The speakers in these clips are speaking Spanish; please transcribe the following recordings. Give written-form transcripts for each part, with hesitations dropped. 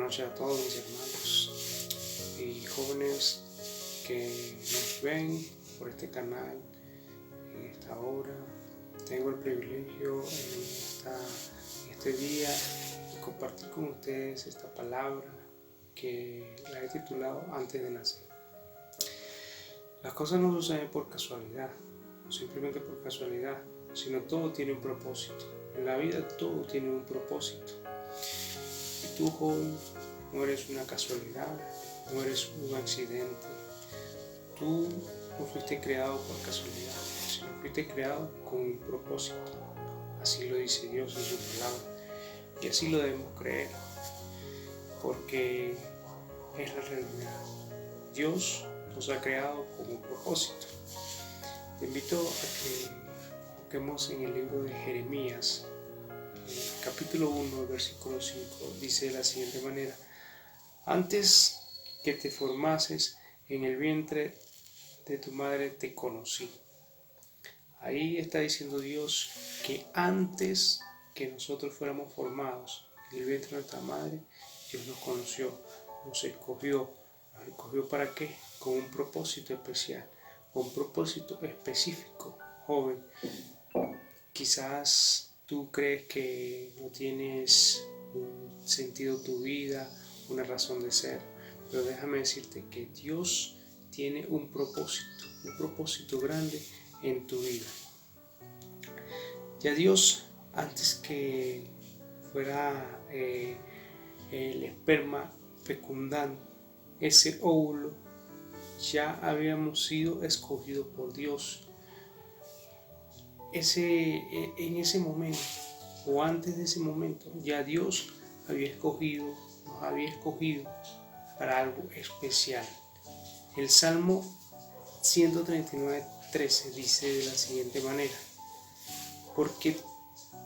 noches a todos mis hermanos y jóvenes que nos ven por este canal en esta hora. Tengo el privilegio en este día de compartir con ustedes esta palabra que la he titulado Antes de nacer. Las cosas no suceden por casualidad, no simplemente por casualidad, sino todo tiene un propósito. En la vida todo tiene un propósito. Y tú, joven, no eres una casualidad, no eres un accidente. Tú no fuiste creado por casualidad, sino fuiste creado con un propósito. Así lo dice Dios en su palabra. Y así lo debemos creer, porque es la realidad. Dios nos ha creado con un propósito. Te invito a que busquemos en el libro de Jeremías, capítulo 1, versículo 5, dice de la siguiente manera: antes que te formases en el vientre de tu madre te conocí. Ahí está diciendo Dios que antes que nosotros fuéramos formados en el vientre de nuestra madre, Dios nos conoció, nos escogió. ¿Nos escogió para qué? Con un propósito especial, con un propósito específico. Joven, quizás tú crees que no tienes un sentido tu vida, una razón de ser, pero déjame decirte que Dios tiene un propósito grande en tu vida. Ya Dios, antes que fuera el esperma fecundando ese óvulo, ya habíamos sido escogidos por Dios. En ese momento, o antes de ese momento, ya Dios nos había escogido para algo especial. El Salmo 139:13 dice de la siguiente manera: porque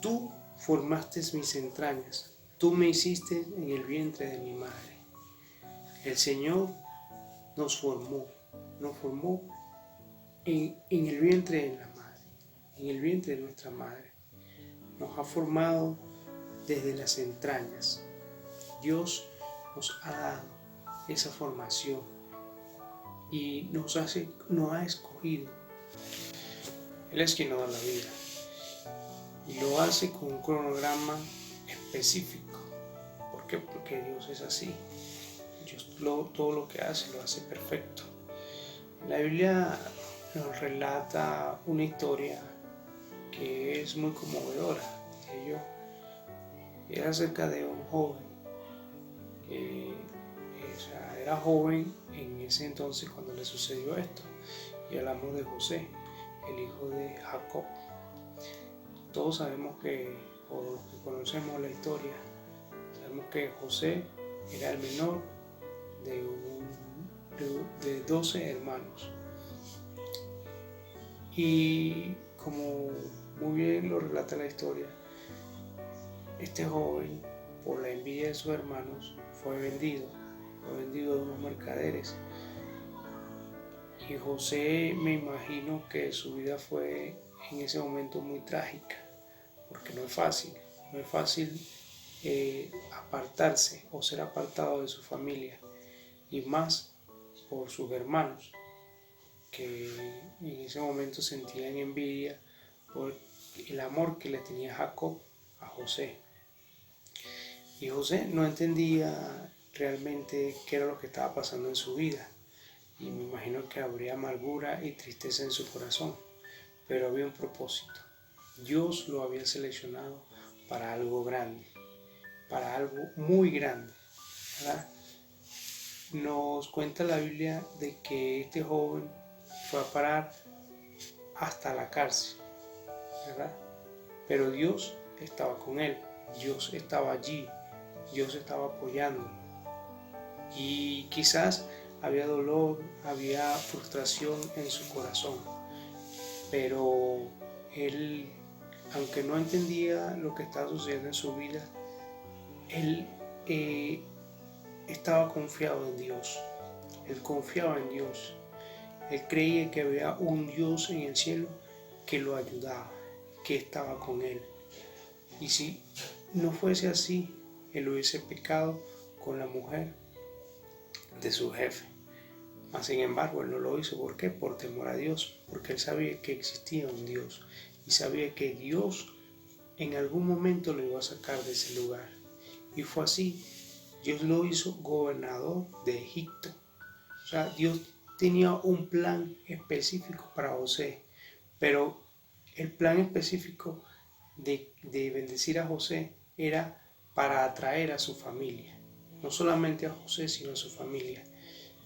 tú formaste mis entrañas, tú me hiciste en el vientre de mi madre. El Señor nos formó en el vientre de la madre, en el vientre de nuestra madre. Nos ha formado desde las entrañas. Dios nos ha dado esa formación y nos ha escogido. Él es quien nos da la vida y lo hace con un cronograma específico. ¿Por qué? Porque Dios es así. Dios todo lo que hace lo hace perfecto. La Biblia nos relata una historia que es muy conmovedora. Era acerca de un joven que era joven en ese entonces cuando le sucedió esto, y hablamos de José, el hijo de Jacob. Todos sabemos o los que conocemos la historia, sabemos que José era el menor de 12 hermanos. Y como muy bien lo relata la historia, este joven, por la envidia de sus hermanos, fue vendido a unos mercaderes. Y José, me imagino que su vida fue en ese momento muy trágica, porque no es fácil apartarse o ser apartado de su familia, y más por sus hermanos, que en ese momento sentían envidia por el amor que le tenía Jacob a José. Y José no entendía realmente qué era lo que estaba pasando en su vida, y me imagino que habría amargura y tristeza en su corazón, pero había un propósito. Dios lo había seleccionado para algo grande, para algo muy grande, ¿verdad? Nos cuenta la Biblia de que este joven fue a parar hasta la cárcel, ¿verdad? Pero Dios estaba con él, Dios estaba allí, Dios estaba apoyándolo. Y quizás había dolor, había frustración en su corazón, pero él, aunque no entendía lo que estaba sucediendo en su vida, él estaba confiado en Dios. Él confiaba en Dios. Él creía que había un Dios en el cielo que lo ayudaba, que estaba con él. Y si no fuese así, él hubiese pecado con la mujer de su jefe. Mas sin embargo, él no lo hizo. ¿Por qué? Por temor a Dios, porque él sabía que existía un Dios y sabía que Dios en algún momento lo iba a sacar de ese lugar. Y fue así. Dios lo hizo gobernador de Egipto. O sea, Dios tenía un plan específico para José, pero el plan específico de bendecir a José era para atraer a su familia. No solamente a José, sino a su familia.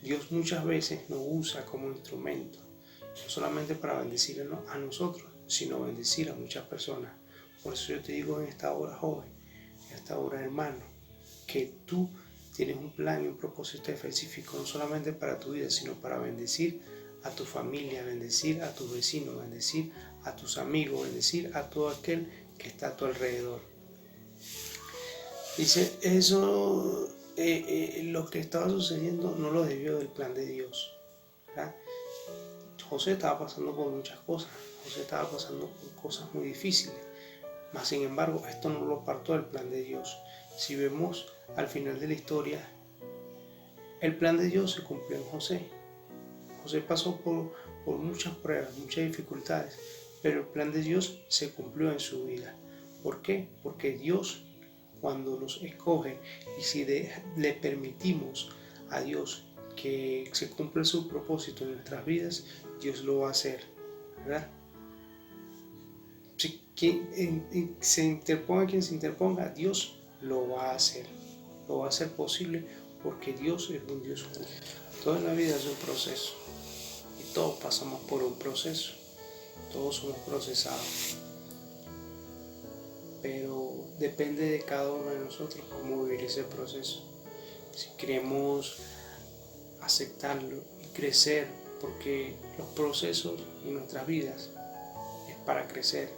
Dios muchas veces nos usa como instrumento, no solamente para bendecir a nosotros, sino bendecir a muchas personas. Por eso yo te digo en esta hora, joven, en esta hora, hermano, que tú tienes un plan y un propósito específico, no solamente para tu vida, sino para bendecir a tu familia, bendecir a tus vecinos, bendecir a tus amigos, bendecir a todo aquel que está a tu alrededor. Dice, eso, lo que estaba sucediendo no lo debió del plan de Dios, ¿verdad? José estaba pasando por muchas cosas, José estaba pasando por cosas muy difíciles, mas sin embargo esto no lo apartó del plan de Dios. Si vemos al final de la historia, el plan de Dios se cumplió en José. José pasó por muchas pruebas, muchas dificultades, pero el plan de Dios se cumplió en su vida. ¿Por qué? Porque Dios, cuando nos escoge y si le permitimos a Dios que se cumpla su propósito en nuestras vidas, Dios lo va a hacer, ¿verdad? Si se interponga quien se interponga, Dios lo va a hacer. Lo va a hacer posible porque Dios es un Dios justo. Toda la vida es un proceso y todos pasamos por un proceso. Todos somos procesados. Pero depende de cada uno de nosotros cómo vivir ese proceso. Si queremos aceptarlo y crecer, porque los procesos en nuestras vidas es para crecer,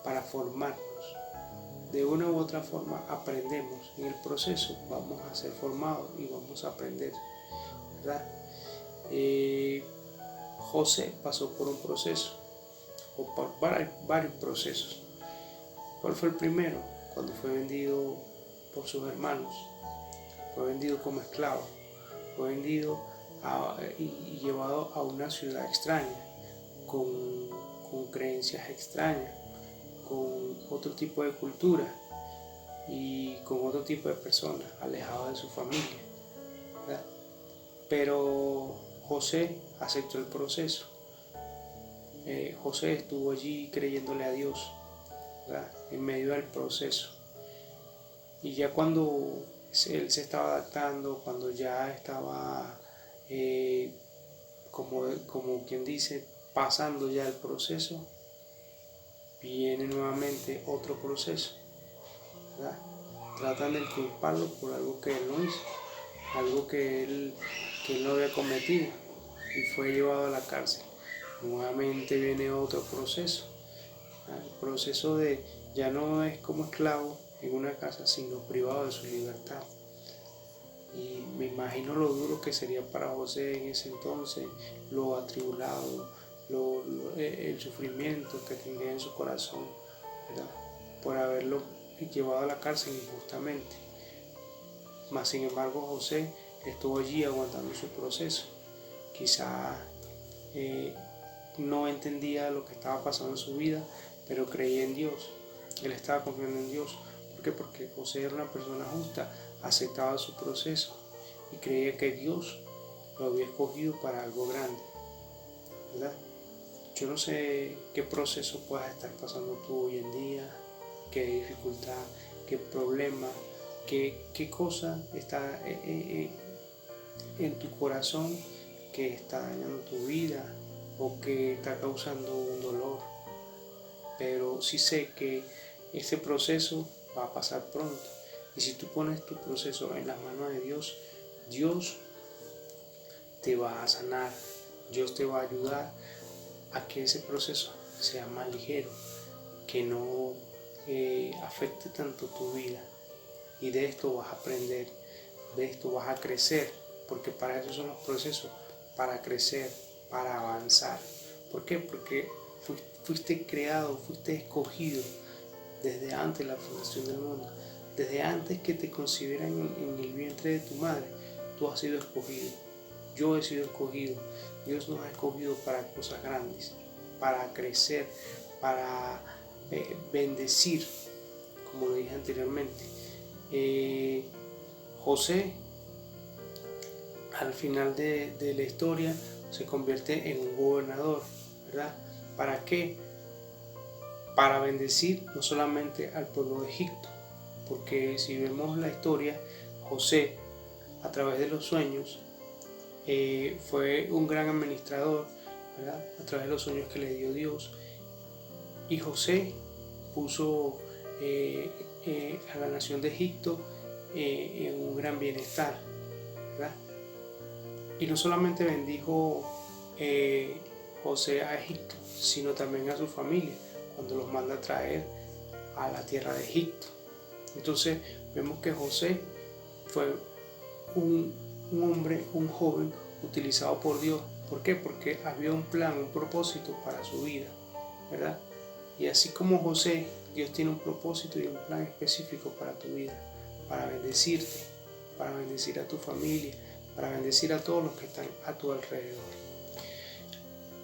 para formarnos. De una u otra forma aprendemos. En el proceso vamos a ser formados y vamos a aprender, ¿verdad? José pasó por un proceso, o por varios procesos. ¿Cuál fue el primero? Cuando fue vendido por sus hermanos, fue vendido como esclavo, fue vendido y llevado a una ciudad extraña, con creencias extrañas, con otro tipo de cultura y con otro tipo de personas, alejado de su familia, ¿verdad? Pero José aceptó el proceso. José estuvo allí creyéndole a Dios, ¿verdad? En medio del proceso. Y ya cuando él se estaba adaptando, cuando ya estaba, como quien dice, pasando ya el proceso, viene nuevamente otro proceso, ¿verdad? Tratan de culparlo por algo que él no hizo, algo que él no había cometido, y fue llevado a la cárcel. Nuevamente viene otro proceso, ¿verdad? El proceso de ya no es como esclavo en una casa, sino privado de su libertad. Y me imagino lo duro que sería para José en ese entonces, lo atribulado, el sufrimiento que tendría en su corazón, ¿verdad? Por haberlo llevado a la cárcel injustamente. Mas sin embargo José estuvo allí aguantando su proceso. Quizá no entendía lo que estaba pasando en su vida, pero creía en Dios. Él estaba confiando en Dios. ¿Por qué? Porque José era una persona justa, aceptaba su proceso y creía que Dios lo había escogido para algo grande, ¿verdad? Yo no sé qué proceso puedas estar pasando tú hoy en día, qué dificultad, qué problema, qué cosa está en tu corazón que está dañando tu vida o que está causando un dolor. Pero sí sé que ese proceso va a pasar pronto. Y si tú pones tu proceso en las manos de Dios, Dios te va a sanar. Dios te va a ayudar a que ese proceso sea más ligero, que no afecte tanto tu vida. Y de esto vas a aprender, de esto vas a crecer, porque para eso son los procesos, para crecer, para avanzar. ¿Por qué? Porque fuiste creado, fuiste escogido desde antes de la fundación del mundo. Desde antes que te consideran en el vientre de tu madre, tú has sido escogido. Yo he sido escogido. Dios nos ha escogido para cosas grandes, para crecer, para bendecir, como lo dije anteriormente. José, al final de la historia, se convierte en un gobernador, ¿verdad? ¿Para qué? Para bendecir no solamente al pueblo de Egipto, porque si vemos la historia, José, a través de los sueños, fue un gran administrador, ¿verdad? A través de los sueños que le dio Dios. Y José puso a la nación de Egipto en un gran bienestar, ¿verdad? Y no solamente bendijo José a Egipto, sino también a su familia, cuando los manda a traer a la tierra de Egipto. Entonces vemos que José fue un hombre, un joven utilizado por Dios. ¿Por qué? Porque había un plan, un propósito para su vida, ¿verdad? Y así como José, Dios tiene un propósito y un plan específico para tu vida, para bendecirte, para bendecir a tu familia, para bendecir a todos los que están a tu alrededor.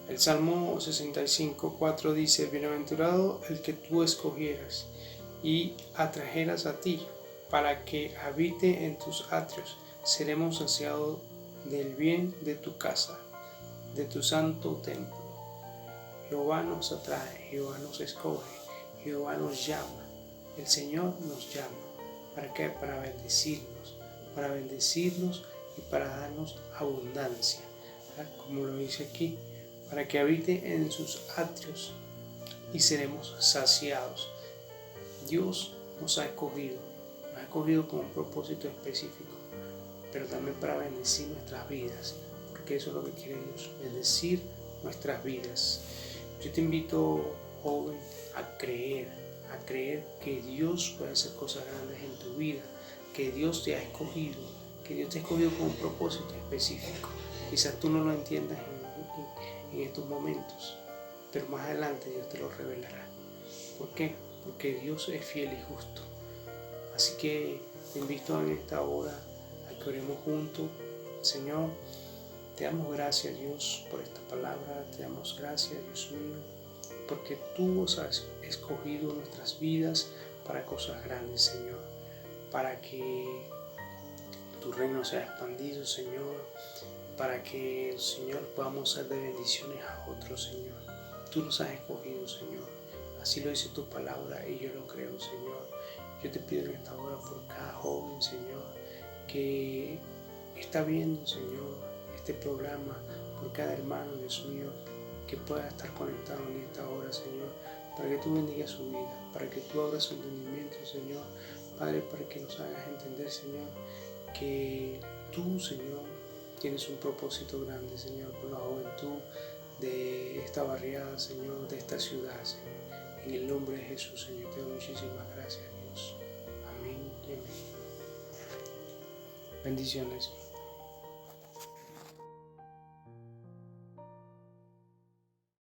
El Salmo 65:4 dice: bienaventurado el que tú escogieras y atrajeras a ti, para que habite en tus atrios. Seremos saciados del bien de tu casa, de tu santo templo. Jehová nos atrae, Jehová nos escoge, Jehová nos llama. El Señor nos llama. ¿Para qué? Para bendecirnos y para darnos abundancia. Como lo dice aquí, para que habite en sus atrios y seremos saciados. Dios nos ha escogido con un propósito específico, pero también para bendecir nuestras vidas, porque eso es lo que quiere Dios, bendecir nuestras vidas. Yo te invito, joven, a creer que Dios puede hacer cosas grandes en tu vida, que Dios te ha escogido, con un propósito específico. Quizás tú no lo entiendas en estos momentos, pero más adelante Dios te lo revelará. ¿Por qué? Porque Dios es fiel y justo. Así que te invito en esta hora a que oremos juntos. Señor, te damos gracias, Dios, por esta palabra. Te damos gracias, Dios mío, porque tú has escogido nuestras vidas para cosas grandes, Señor, para que tu reino sea expandido, Señor, para que, Señor, podamos ser de bendiciones a otros, Señor. Tú nos has escogido, Señor. Así lo dice tu palabra y yo lo creo, Señor. Yo te pido en esta hora por cada joven, Señor, que está viendo, Señor, este programa, por cada hermano, Dios mío, que pueda estar conectado en esta hora, Señor, para que tú bendigas su vida, para que tú abras su entendimiento, Señor, Padre, para que nos hagas entender, Señor, que tú, Señor, tienes un propósito grande, Señor, con la juventud de esta barriada, Señor, de esta ciudad, Señor. En el nombre de Jesús, Señor, te doy muchísimas gracias, Dios. Amén y amén. Bendiciones.